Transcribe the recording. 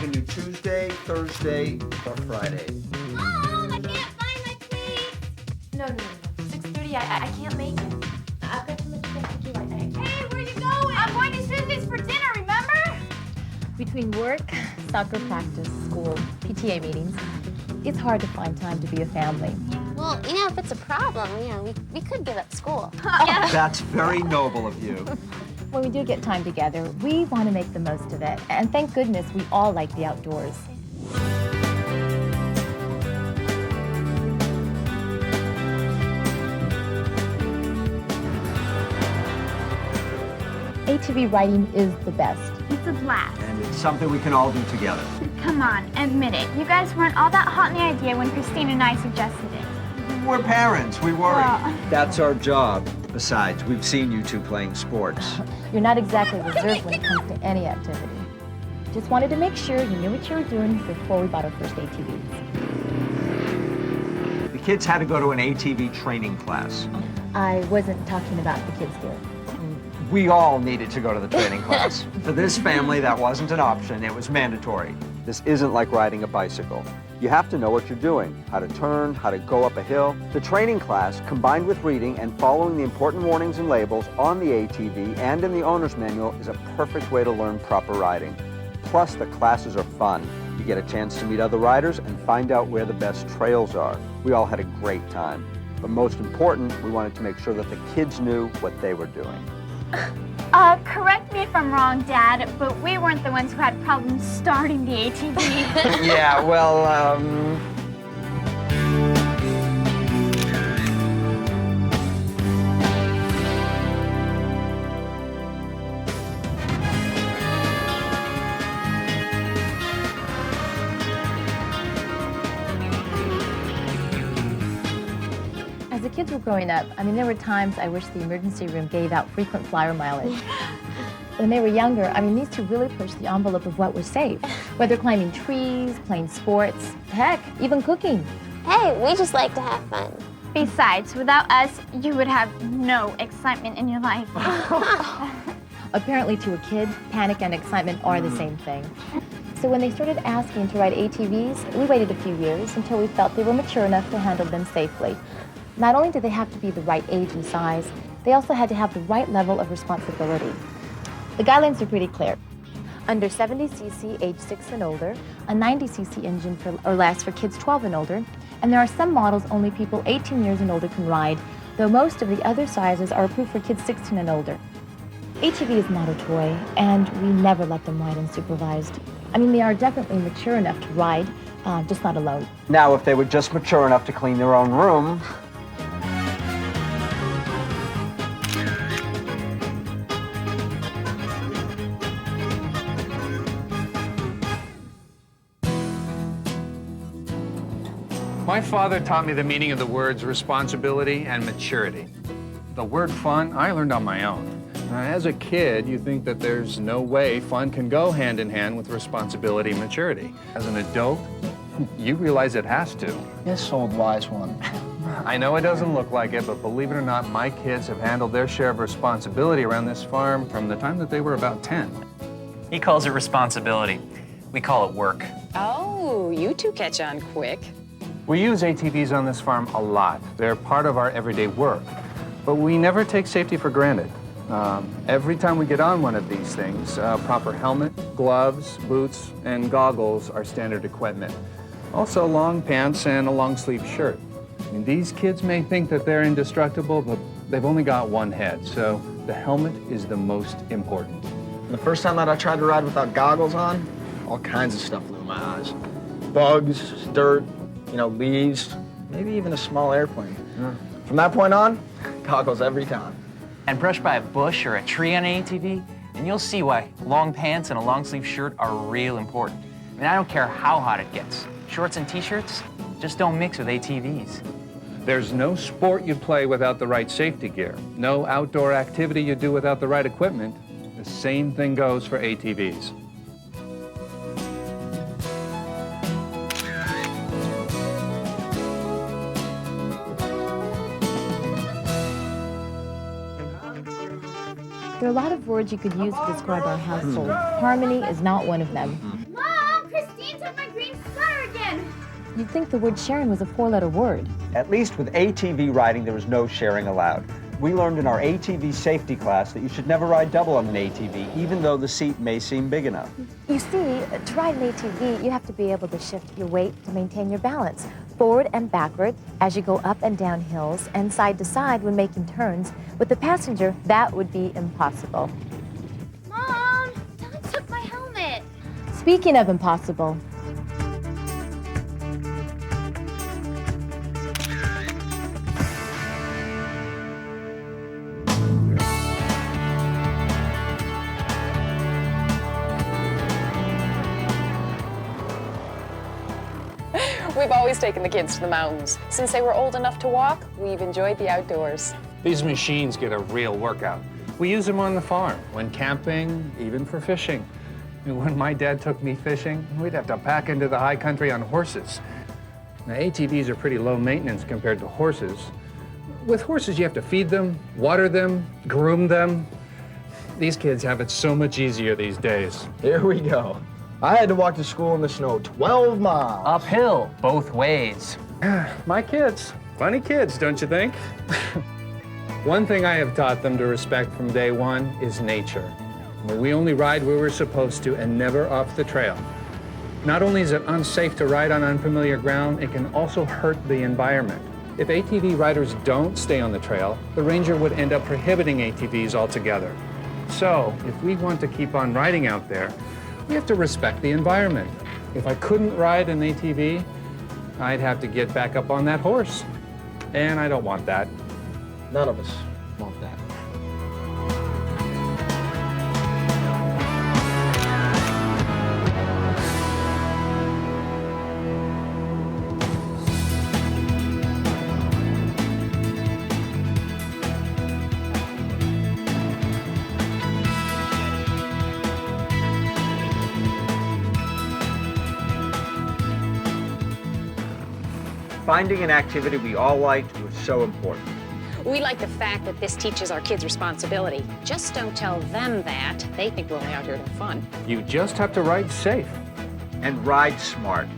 can do Tuesday, Thursday, or Friday. Mom, I can't find my cleats. No. 6:30, I can't make it. I've got too much stuff to do. Hey, where you going? I'm going to Susie's for dinner, remember? Between work, soccer practice, school, PTA meetings, it's hard to find time to be a family. Well, if it's a problem, we could give up school. Yeah. That's very noble of you. When we do get time together, we want to make the most of it. And thank goodness we all like the outdoors. ATV riding is the best. It's a blast. And it's something we can all do together. Come on, admit it. You guys weren't all that hot in the idea when Christine and I suggested it. We're parents, we worry. Well. That's our job. Besides, we've seen you two playing sports. You're not exactly reserved when it comes to any activity. Just wanted to make sure you knew what you were doing before we bought our first ATVs. The kids had to go to an ATV training class. I wasn't talking about the kids here. We all needed to go to the training class. For this family, that wasn't an option, it was mandatory. This isn't like riding a bicycle. You have to know what you're doing, how to turn, how to go up a hill. The training class, combined with reading and following the important warnings and labels on the ATV and in the owner's manual, is a perfect way to learn proper riding. Plus, the classes are fun. You get a chance to meet other riders and find out where the best trails are. We all had a great time. But most important, we wanted to make sure that the kids knew what they were doing. Correct me if I'm wrong, Dad, but we weren't the ones who had problems starting the ATV. Yeah, well, As the kids were growing up, there were times I wish the emergency room gave out frequent flyer mileage. When they were younger, these two really pushed the envelope of what was safe. Whether climbing trees, playing sports, heck, even cooking. Hey, we just like to have fun. Besides, without us, you would have no excitement in your life. Apparently to a kid, panic and excitement are the same thing. So when they started asking to ride ATVs, we waited a few years until we felt they were mature enough to handle them safely. Not only did they have to be the right age and size, they also had to have the right level of responsibility. The guidelines are pretty clear. Under 70cc, age 6 and older, a 90cc engine or less for kids 12 and older, and there are some models only people 18 years and older can ride, though most of the other sizes are approved for kids 16 and older. ATV is not a toy, and we never let them ride unsupervised. They are definitely mature enough to ride, just not alone. now if they were just mature enough to clean their own room, My father taught me the meaning of the words responsibility and maturity. The word fun, I learned on my own. As a kid, you think that there's no way fun can go hand in hand with responsibility and maturity. As an adult, you realize it has to. Yes, old wise one. I know it doesn't look like it, but believe it or not, my kids have handled their share of responsibility around this farm from the time that they were about 10. He calls it responsibility. We call it work. Oh, you two catch on quick. We use ATVs on this farm a lot. They're part of our everyday work, but we never take safety for granted. Every time we get on one of these things, proper helmet, gloves, boots, and goggles are standard equipment. Also long pants and a long sleeve shirt. These kids may think that they're indestructible, but they've only got one head, so the helmet is the most important. The first time that I tried to ride without goggles on, all kinds of stuff flew in my eyes. Bugs, dirt, leaves, maybe even a small airplane. Yeah. From that point on, goggles every time. And brush by a bush or a tree on an ATV, and you'll see why long pants and a long sleeve shirt are real important. I don't care how hot it gets. Shorts and t-shirts just don't mix with ATVs. There's no sport you play without the right safety gear. No outdoor activity you do without the right equipment. The same thing goes for ATVs. There are a lot of words you could use to describe our household. Harmony is not one of them. Mom, Christine again. You'd think the word sharing was a four-letter word. At least with ATV riding, there was no sharing allowed. We learned in our ATV safety class that you should never ride double on an ATV, even though the seat may seem big enough. You see, to ride an ATV, you have to be able to shift your weight to maintain your balance, forward and backward as you go up and down hills, and side to side when making turns. With the passenger, that would be impossible. Mom, Dad took my helmet. Speaking of impossible, We've always taken the kids to the mountains. Since they were old enough to walk, we've enjoyed the outdoors. These machines get a real workout. We use them on the farm, when camping, even for fishing. And when my dad took me fishing, we'd have to pack into the high country on horses. Now, ATVs are pretty low maintenance compared to horses. With horses, you have to feed them, water them, groom them. These kids have it so much easier these days. Here we go. I had to walk to school in the snow 12 miles. Uphill, both ways. My kids, funny kids, don't you think? One thing I have taught them to respect from day one is nature. We only ride where we're supposed to and never off the trail. Not only is it unsafe to ride on unfamiliar ground, it can also hurt the environment. If ATV riders don't stay on the trail, the ranger would end up prohibiting ATVs altogether. So, if we want to keep on riding out there, we have to respect the environment. If I couldn't ride an ATV, I'd have to get back up on that horse. And I don't want that. None of us want that. Finding an activity we all liked was so important. We like the fact that this teaches our kids responsibility. Just don't tell them that. They think we're only out here to have fun. You just have to ride safe. And ride smart.